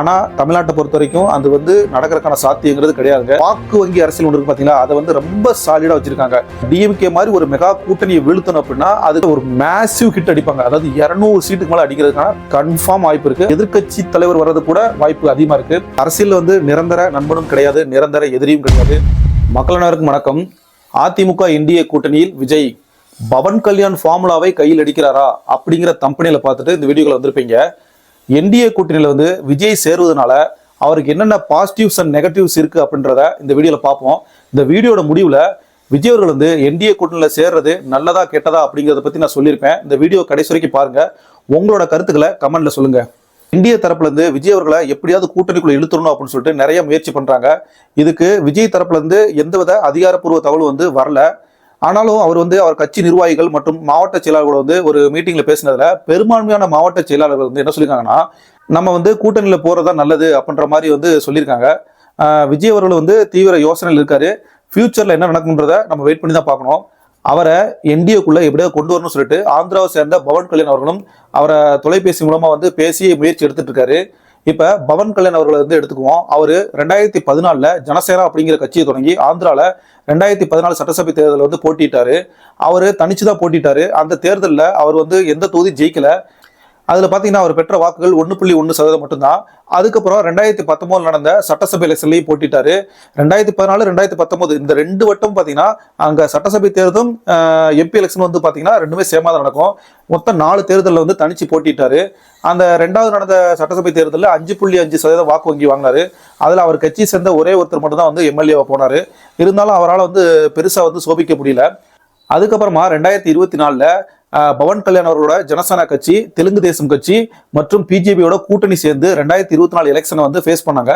ஆனால் தமிழ்நாட்டை பொறுத்த வரைக்கும் அது வந்து நடக்கிறதுக்கான சாத்தியங்கிறது கிடையாதுங்க. வாக்கு வங்கி அரசியல் ஒன்று பார்த்தீங்களா, அதை வந்து ரொம்ப சாலிடாக வச்சிருக்காங்க. டிஎம்கே மாதிரி ஒரு மெகா கூட்டணியை வீழ்த்தணும் அப்படின்னா அதுக்கு ஒரு மேசிவ் ஹிட் அடிப்பாங்க. அதாவது 200 சீட்டுக்கு மேலே அடிக்கிறதுக்கான கன்ஃபார்ம் வாய்ப்பு இருக்கு. எதிர்க்கட்சி தலைவர் வர்றது கூட வாய்ப்பு அதிகமாக இருக்கு. அரசியல் வந்து நிரந்தர நண்பனும் கிடையாது, நிரந்தர எதிரியும் கிடையாது. மக்கள் அனைவருக்கும் வணக்கம். அதிமுக என்டிஏ கூட்டணியில் விஜய் பவன் கல்யாண் ஃபார்முலாவை கையில் அடிக்கிறாரா அப்படிங்கிற தம்பனியில பார்த்துட்டு இந்த வீடியோவில் வந்திருப்பீங்க. என்டிஏ கூட்டணியில் வந்து விஜய் சேருவதனால அவருக்கு என்னென்ன பாசிட்டிவ்ஸ் அண்ட் நெகட்டிவ்ஸ் இருக்குது அப்படின்றத இந்த வீடியோவில் பார்ப்போம். இந்த வீடியோட முடிவில் விஜய் அவர்கள் வந்து என்டிஏ கூட்டணியில் சேர்றது நல்லதா கெட்டதா அப்படிங்கிறத பற்றி நான் சொல்லியிருப்பேன். இந்த வீடியோ கடைசி வரைக்கும் பாருங்கள். உங்களோட கருத்துக்களை கமெண்ட்ல சொல்லுங்கள். என்டிஏ தரப்புலேருந்து விஜய் அவர்களை எப்படியாவது கூட்டணிக்குள்ள இழுத்துடணும் அப்படின்னு சொல்லிட்டு நிறைய முயற்சி பண்ணுறாங்க. இதுக்கு விஜய் தரப்புலேருந்து எந்தவித அதிகாரப்பூர்வ தகவலும் வந்து வரல. ஆனாலும் அவர் வந்து அவர் கட்சி நிர்வாகிகள் மற்றும் மாவட்ட செயலாளர்கள் வந்து ஒரு மீட்டிங்ல பேசினதுல பெரும்பான்மையான மாவட்ட செயலாளர்கள் வந்து என்ன சொல்லியிருக்காங்கன்னா, நம்ம வந்து கூட்டணியில போறதா நல்லது அப்படின்ற மாதிரி வந்து சொல்லியிருக்காங்க. விஜய் அவர்கள் வந்து தீவிர யோசனையில் இருக்காரு. ஃபியூச்சர்ல என்ன நடக்கும்ன்றத நம்ம வெயிட் பண்ணி தான் பார்க்கணும். அவரை என்டிஏக்குள்ள எப்படியாவது கொண்டு வரணும்னு சொல்லிட்டு ஆந்திராவை சேர்ந்த பவன் கல்யாண் அவர்களும் அவரை தொலைபேசி மூலமா வந்து பேசி முயற்சி எடுத்துட்டு இருக்காரு. இப்ப பவன் கல்யாண் அவர்களை வந்து எடுத்துக்குவோம். அவரு 2014 ஜனசேனா அப்படிங்கிற கட்சியை தொடங்கி ஆந்திரால 2014 சட்டசபை தேர்தலில் வந்து போட்டிட்டாரு. அவரு தனிச்சுதான் போட்டிட்டாரு. அந்த தேர்தலில் அவர் வந்து எந்த தொகுதி ஜெயிக்கல. அதில் பார்த்தீங்கன்னா அவர் பெற்ற வாக்குகள் 1.1% மட்டும்தான். அதுக்கப்புறம் 2019 நடந்த சட்டசபை எலெக்ஷன்லையும் போட்டிட்டாரு. 2014 2019 இந்த 2 வட்டம் பார்த்தீங்கன்னா அங்கே சட்டசபை தேர்தலும் எம்பி எலெக்ஷன் வந்து பார்த்தீங்கன்னா ரெண்டுமே சேமாக தான் நடக்கும். மொத்தம் 4 தேர்தலில் வந்து தனிச்சு போட்டிட்டாரு. அந்த 2வது நடந்த சட்டசபை தேர்தலில் 5.5% வாக்கு வங்கி வாங்கினாரு. அதில் அவர் கட்சியை சேர்ந்த ஒரே ஒருத்தர் மட்டும் தான் வந்து எம்எல்ஏவா போனார். இருந்தாலும் அவரால் வந்து பெருசாக வந்து சோபிக்க முடியல. அதுக்கப்புறமா 2024 பவன் கல்யாண் அவர்களோட ஜனசேனா கட்சி, தெலுங்கு தேசம் கட்சி மற்றும் பிஜேபியோட கூட்டணி சேர்ந்து 2024 எலெக்ஷனை வந்து ஃபேஸ் பண்ணாங்க.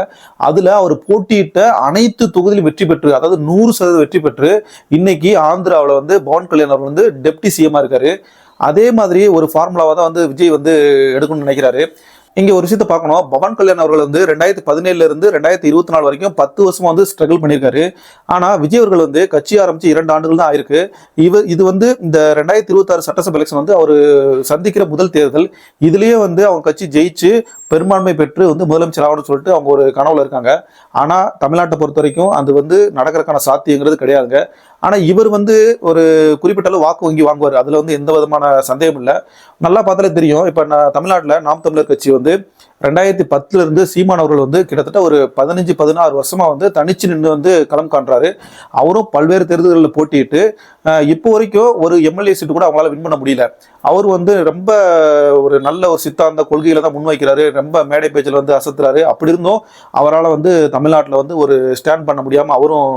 அதுல அவர் போட்டியிட்ட அனைத்து தொகுதியிலும் வெற்றி பெற்று, அதாவது 100% வெற்றி பெற்று இன்னைக்கு ஆந்திராவில் வந்து பவன் கல்யாண் அவர் வந்து டெப்டி சிஎம்மா இருக்காரு. அதே மாதிரி ஒரு ஃபார்முலாவை தான் வந்து விஜய் வந்து எடுக்கணும்னு நினைக்கிறாரு. இங்க ஒரு விஷயத்தை பார்க்கணும். பவன் கல்யாண் அவர்கள் வந்து 2017 இருந்து 2024 வரைக்கும் 10 வருஷமா வந்து ஸ்ட்ரகிள் பண்ணியிருக்காரு. ஆனா விஜய் அவர்கள் வந்து கட்சி ஆரம்பிச்சு 2 ஆண்டுகள் தான் ஆயிருக்கு. இது வந்து இந்த 2026 சட்டசபை எலெக்ஷன் வந்து அவர் சந்திக்கிற முதல் தேர்தல். இதுலயே வந்து அவங்க கட்சி ஜெயிச்சு பெரும்பான்மை பெற்று வந்து முதலமைச்சர் ஆகணும்னு சொல்லிட்டு அவங்க ஒரு கனவுல இருக்காங்க. ஆனா தமிழ்நாட்டை பொறுத்த வரைக்கும் அது வந்து நடக்கிறதுக்கான சாத்தியங்கிறது கிடையாதுங்க. ஆனா இவர் வந்து ஒரு குறிப்பிட்ட அளவு வாக்கு வங்கி வாங்குவார். அதுல வந்து எந்த விதமான சந்தேகம் இல்லை. நல்லா பார்த்தாலே தெரியும். இப்ப தமிழ்நாட்டில் நாம் தமிழர் கட்சி வந்து 2010 இருந்து சீமான் அவர்கள் வந்து கிட்டத்தட்ட ஒரு 15-16 வருஷமா வந்து தனிச்சு நின்று வந்து களம் காண்றாரு. அவரும் பல்வேறு தேர்தல்களில் போட்டிட்டு இப்போ வரைக்கும் ஒரு எம்எல்ஏ சீட்டு கூட அவங்களால வின் பண்ண முடியல. அவர் வந்து ரொம்ப ஒரு நல்ல ஒரு சித்தாந்த கொள்கையில தான் முன்வைக்கிறாரு. ரொம்ப மேடை பேச்சில் வந்து அசத்துறாரு. அப்படி இருந்தும் அவரால் வந்து தமிழ்நாட்டில் வந்து ஒரு ஸ்டாண்ட் பண்ண முடியாம அவரும்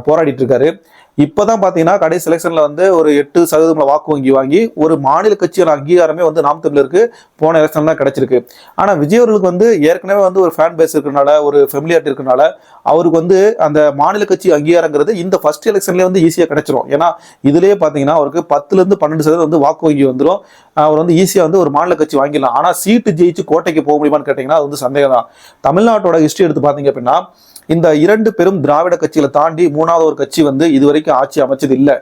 போராடிட்டு இருக்காரு. இப்பதான் பாத்தீங்கன்னா கடைசி எலெக்ஷன்ல வந்து ஒரு 8% வாக்கு வங்கி வாங்கி ஒரு மாநில கட்சியான அங்கீகாரமே வந்து நாம் தமிழருக்கு போன எலெக்ஷன் தான் கிடைச்சிருக்கு. ஆனா விஜய் அவர்களுக்கு வந்து ஏற்கனவே வந்து ஒரு ஃபேன் பேஸ் இருக்கிறனால, ஒரு ஃபெமிலியாரிட்டி இருக்கிறனால அவருக்கு வந்து அந்த மாநில கட்சி அங்கீகாரங்கிறது இந்த ஃபர்ஸ்ட் எலெக்ஷன்லேயே வந்து ஈஸியாக கிடைச்சிரும். ஏன்னா இதுலேயே பார்த்தீங்கன்னா அவருக்கு 10 to 12% வந்து வாக்கு வங்கி வந்துடும். அவர் வந்து ஈஸியாக வந்து ஒரு மாநில கட்சி வாங்கிடலாம். ஆனால் சீட்டு ஜெயிச்சு கோட்டைக்கு போக முடியுமான்னு கேட்டிங்கன்னா அது வந்து சந்தேகம் தான். தமிழ்நாட்டோட ஹிஸ்ட்ரி எடுத்து பார்த்தீங்க அப்படின்னா இந்த 2 பெரும் திராவிட கட்சிகளை தாண்டி 3வது ஒரு கட்சி வந்து இதுவரைக்கும் ஆட்சி அமைச்சது இல்லை.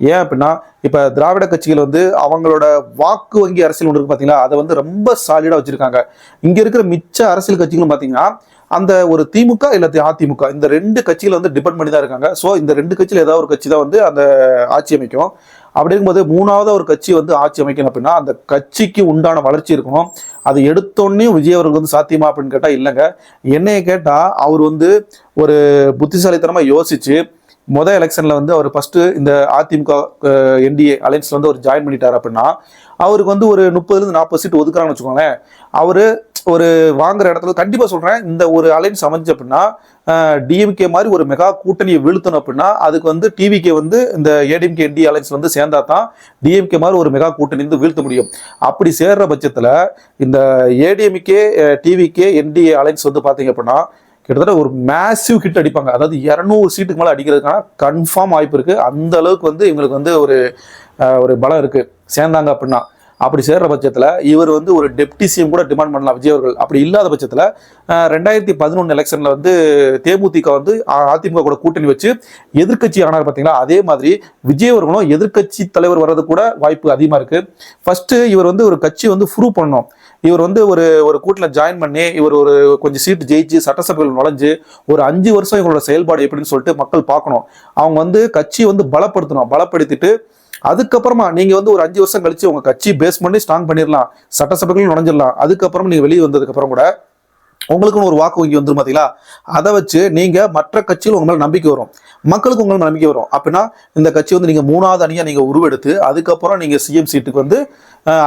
ஏன் அப்படின்னா இப்ப திராவிட கட்சிகள் வந்து அவங்களோட வாக்கு வங்கி அரசியல் ஒன்று இருக்கு பாத்தீங்களா, அதை வந்து ரொம்ப சாலிடா வச்சிருக்காங்க. இங்க இருக்கிற மிச்ச அரசியல் கட்சிகளும் பாத்தீங்கன்னா அந்த ஒரு திமுக இல்லாத அதிமுக இந்த 2 கட்சிகள் வந்து டிபெண்ட் பண்ணி தான் இருக்காங்க. ஸோ இந்த 2 கட்சியில் ஏதாவது ஒரு கட்சி தான் வந்து அந்த ஆட்சி அமைக்கும். அப்படி இருக்கும்போது 3வது ஒரு கட்சி வந்து ஆட்சி அமைக்கணும் அப்படின்னா அந்த கட்சிக்கு உண்டான வளர்ச்சி இருக்கணும். அது எடுத்தோடனே விஜய் அவர்கள் வந்து சாத்தியமா அப்படின்னு கேட்டால் இல்லைங்க. என்னைய கேட்டால் அவர் வந்து ஒரு புத்திசாலித்தனமா யோசிச்சு எலெக்ஷன்ல வந்து அவர் ஃபர்ஸ்ட் இந்த அதிமுக என்டிஏ அலைன்ஸ்ல வந்து அவர் ஜாயின் பண்ணிட்டார் அப்படின்னா அவருக்கு வந்து ஒரு 30-40 சீட் ஒதுக்குறாங்கன்னு வச்சுக்கோங்களேன். அவரு ஒரு வாங்குற இடத்துல கண்டிப்பா சொல்றேன், இந்த ஒரு அலைன்ஸ் அமைஞ்சு அப்படின்னா டிஎம்கே மாதிரி ஒரு மெகா கூட்டணியை வீழ்த்தணும் அப்படின்னா அதுக்கு வந்து டிவிகே வந்து இந்த ஏடிஎம்கே என்டி அலைன்ஸ் வந்து சேர்ந்தா தான் டிஎம்கே மாதிரி ஒரு மெகா கூட்டணி வந்து வீழ்த்த முடியும். அப்படி சேர்ற பட்சத்துல இந்த ஏடிஎம்கே டிவிகே என்டிஏ அலைன்ஸ் வந்து பாத்தீங்க அப்படின்னா கிட்டத்தட்ட ஒரு மேசிவ் ஹிட் அடிப்பாங்க. அதாவது 200 சீட்டுக்கு மேலே அடிக்கிறதுக்கான கன்ஃபார்ம் வாய்ப்பு இருக்கு. அந்த அளவுக்கு வந்து இவங்களுக்கு வந்து ஒரு பலம் இருக்கு சேர்ந்தாங்க அப்படின்னா. அப்படி சேர்ற பட்சத்தில் இவர் வந்து ஒரு டெப்டி சிஎம் கூட டிமாண்ட் பண்ணலாம் விஜய் அவர்கள். அப்படி இல்லாத பட்சத்தில் 2011 எலெக்ஷன்ல வந்து தேமுதிக வந்து அதிமுக கூட கூட்டணி வச்சு எதிர்கட்சி ஆனார் பார்த்தீங்களா, அதே மாதிரி விஜய் அவர்களும் எதிர்கட்சி தலைவர் வர்றது கூட வாய்ப்பு அதிகமாக இருக்கு. ஃபர்ஸ்ட் இவர் வந்து ஒரு கட்சி வந்து ப்ரூவ் பண்ணணும். இவர் வந்து ஒரு ஒரு கூட்டில் ஜாயின் பண்ணி இவர் ஒரு கொஞ்சம் சீட்டு ஜெயிச்சு சட்டசபையில் நுழைஞ்சு ஒரு 5 வருஷம் இவங்களோட செயல்பாடு எப்படின்னு சொல்லிட்டு மக்கள் பார்க்கணும். அவங்க வந்து கட்சியை வந்து பலப்படுத்தணும். பலப்படுத்திட்டு அதுக்கப்புறமா நீங்க வந்து ஒரு 5 வருஷம் கழிச்சு உங்க கட்சி பேஸ் பண்ணி ஸ்ட்ராங் பண்ணிடலாம், சட்டசபைகளும் நுழைஞ்சிடலாம். அதுக்கப்புறம் நீங்க வெளியே வந்ததுக்கு அப்புறம் கூட உங்களுக்குன்னு ஒரு வாக்கு வங்கி வந்துடும் பாத்தீங்களா, அதை வச்சு நீங்க மற்ற கட்சியில் உங்க மேல நம்பிக்கை வரும், மக்களுக்கு உங்க மேல நம்பிக்கை வரும். அப்படின்னா இந்த கட்சி வந்து நீங்க 3வது அணியா நீங்க உருவெடுத்து அதுக்கப்புறம் நீங்க சிஎம் சீட்டுக்கு வந்து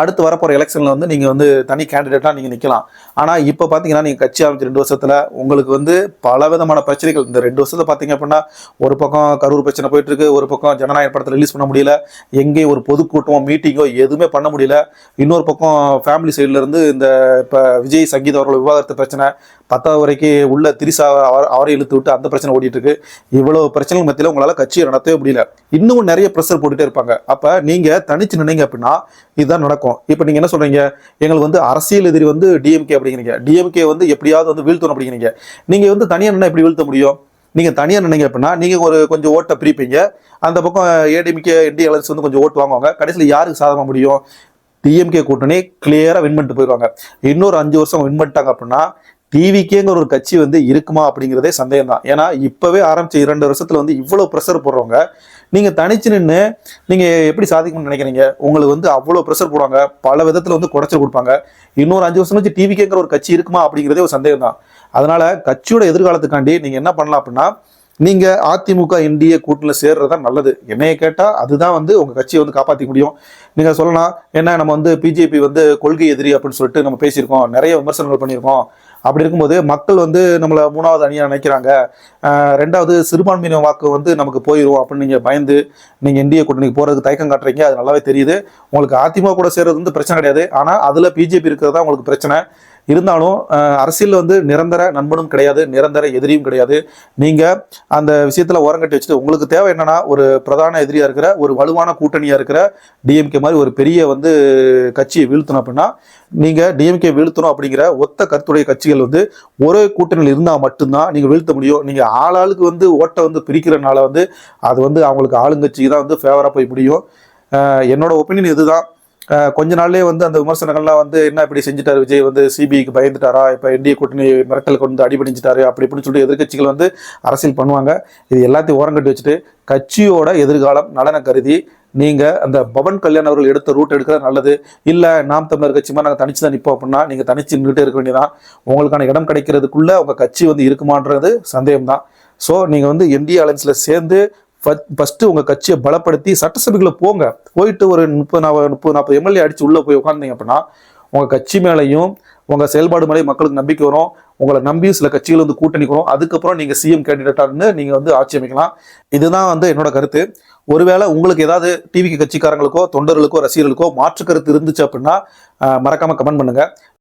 அடுத்து வரப்போற எலெக்ஷன்ல வந்து நீங்க வந்து தனி கேண்டிடேட்டா நீங்க நிக்கலாம். ஆனா இப்ப பாத்தீங்கன்னா நீங்க கட்சி அமைச்ச 2 வருஷத்துல உங்களுக்கு வந்து பல விதமான பிரச்சனைகள். இந்த 2 வருஷத்துல பாத்தீங்க அப்படின்னா ஒரு பக்கம் கரூர் பிரச்சனை போயிட்டு இருக்கு, ஒரு பக்கம் ஜனநாயக படத்தை ரிலீஸ் பண்ண முடியல, எங்கேயும் ஒரு பொதுக்கூட்டம் மீட்டிங்கோ எதுவுமே பண்ண முடியல, இன்னொரு பக்கம் ஃபேமிலி சைட்ல இருந்து இந்த இப்ப விஜய் சங்கீத் அவர்கள் விவாகரத்து பிரச்சனை 10வது வரைக்கும் உள்ள திரிசா அவரை இழுத்து விட்டு அந்த பிரச்சனை ஓடிட்டு இருக்கு. இவ்வளவு பிரச்சனைகள் மத்தியில உங்களால கட்சியை நடத்தவே முடியல. இன்னும் நிறைய ப்ரெஷர் போட்டுட்டே இருப்பாங்க. அப்ப நீங்க தனிச்சு நின்னீங்க அப்படின்னா இதுதான் நடக்கும். இப்ப நீங்க என்ன சொல்றீங்க, எங்களுக்கு வந்து அரசியல் எதிரி வந்து டிஎம்கே அப்படிங்கிறீங்க, டிஎம்கே வந்து எப்படியாவது வந்து வீழ்த்தணும் அப்படிங்கிறீங்க. நீங்க வந்து தனியா நின்னா எப்படி வீழ்த்த முடியும்? நீங்க தனியா நின்னீங்க அப்படின்னா நீங்க ஒரு கொஞ்சம் ஓட்டை பிரிப்பீங்க, அந்த பக்கம் ஏடிஎம்கே என்டி அலைன்ஸ் வந்து கொஞ்சம் ஓட்டு வாங்குவாங்க. கடைசியில் யாருக்கு சாதகமாக முடியும்? டிஎம்கே கூட்டணி கிளியரா வின் பண்ணிட்டு போயிடுவாங்க. இன்னொரு 5 வருஷம் வின் பண்ணிட்டாங்க அப்படின்னா டிவிக்கேங்கிற ஒரு கட்சி வந்து இருக்குமா அப்படிங்கிறதே சந்தேகம் தான். ஏன்னா இப்பவே ஆரம்பிச்ச 2 வருஷத்துல வந்து இவ்வளவு ப்ரெஷர் போடுறவங்க நீங்க தனிச்சு நின்று நீங்க எப்படி சாதிக்கணும்னு நினைக்கிறீங்க? உங்களுக்கு வந்து அவ்வளவு ப்ரெஷர் போடுவாங்க, பல விதத்துல வந்து குறைச்சல் கொடுப்பாங்க. இன்னொரு 5 வருஷம் கழிச்சு டிவிக்கேங்கிற ஒரு கட்சி இருக்குமா அப்படிங்கிறதே ஒரு சந்தேகம் தான். அதனால கட்சியோட எதிர்காலத்துக்காண்டி நீங்க என்ன பண்ணலாம் அப்படின்னா நீங்க அதிமுக என்டிஏ கூட்டணியில் சேர்றது தான் நல்லது. என்னைய கேட்டா அதுதான் வந்து உங்க கட்சியை வந்து காப்பாற்றிக்க முடியும். நீங்க சொல்லலாம் என்ன நம்ம வந்து பிஜேபி வந்து கொள்கை எதிரி அப்படின்னு சொல்லிட்டு நம்ம பேசியிருக்கோம், நிறைய விமர்சனங்கள் பண்ணியிருக்கோம். அப்படி இருக்கும்போது மக்கள் வந்து நம்மளை 3வது அணியா நினைக்கிறாங்க, 2வது சிறுபான்மையின வாக்கு வந்து நமக்கு போயிடும் அப்படின்னு நீங்க பயந்து நீங்க என்டிஏ கூட்டணிக்கு போறதுக்கு தயக்கம் காட்டுறீங்க. அது நல்லாவே தெரியுது. உங்களுக்கு அதிமுக கூட சேர்றது வந்து பிரச்சனை கிடையாது, ஆனா அதுல பிஜேபி இருக்கிறது தான் உங்களுக்கு பிரச்சனை. இருந்தாலும் அரசியல் வந்து நிரந்தர நண்பனும் கிடையாது, நிரந்தர எதிரியும் கிடையாது. நீங்க அந்த விஷயத்துல ஓரங்கட்டி வச்சுட்டு உங்களுக்கு தேவை என்னன்னா ஒரு பிரதான எதிரியா இருக்கிற ஒரு வலுவான கூட்டணியா இருக்கிற டிஎம்கே மாதிரி ஒரு பெரிய வந்து கட்சியை வீழ்த்தணும் அப்படின்னா நீங்க டிஎம்கே வீழ்த்தணும் அப்படிங்கிற ஒத்த கருத்துடைய கட்சிகள் வந்து ஒரே கூட்டணியில் இருந்தால் மட்டும்தான் நீங்க வீழ்த்த முடியும். நீங்க ஆளாளுக்கு வந்து ஓட்டை வந்து பிரிக்கிறனால வந்து அது வந்து அவங்களுக்கு ஆளுங்கட்சிக்கு தான் வந்து ஃபேவரா போய் முடியும். என்னோட ஒப்பீனியன் இதுதான். கொஞ்ச நாள்லயே வந்து அந்த விமர்சனங்கள்லாம் வந்து என்ன இப்படி செஞ்சுட்டாரு விஜய், வந்து சிபிஐக்கு பயந்துட்டாரா, இப்போ என்டிஏ கூட்டணி மிரட்டலுக்கு வந்து அடிபடிஞ்சிட்டாரு அப்படி இப்படின்னு சொல்லிட்டு எதிர்கட்சிகள் வந்து அரசியல் பண்ணுவாங்க. இது எல்லாத்தையும் ஓரங்கட்டி வச்சுட்டு கட்சியோட எதிர்காலம் நலனை கருதி நீங்க அந்த பவன் கல்யாண் அவர்கள் எடுத்த ரூட் எடுக்கிறது நல்லது. இல்ல நாம் தமிழர் கட்சி மாதிரி நாங்கள் தனிச்சு தான் நிற்போம் அப்படின்னா நீங்க தனிச்சு நின்றுட்டே இருக்க வேண்டியதான். உங்களுக்கான இடம் கிடைக்கிறதுக்குள்ள உங்க கட்சி வந்து இருக்குமான்றது சந்தேகம் தான். ஸோ நீங்க வந்து என்டிஏ அலைன்ஸ்ல சேர்ந்து ஃபர்ஸ்ட் உங்க கட்சியை பலப்படுத்தி சட்டசபைக்குள்ள போங்க. போயிட்டு ஒரு 30-40 எம்எல்ஏ அடிச்சு உள்ள போய் உட்கார்ந்தீங்க அப்படின்னா உங்க கட்சி மேலையும் உங்க செயல்பாடு மேலே மக்களுக்கு நம்பிக்கை வரும். உங்களை நம்பி சில கட்சிகள் வந்து கூட்டணி வரும். அதுக்கப்புறம் நீங்க சிஎம் கேண்டிடேட்டா இருந்து நீங்க வந்து ஆட்சி அமைக்கலாம். இதுதான் வந்து என்னோட கருத்து. ஒருவேளை உங்களுக்கு ஏதாவது டிவிக்கு கட்சிக்காரங்களுக்கோ தொண்டர்களுக்கோ ரசிகர்களுக்கோ மாற்று கருத்து இருந்துச்சு அப்படின்னா மறக்காம கமெண்ட் பண்ணுங்க.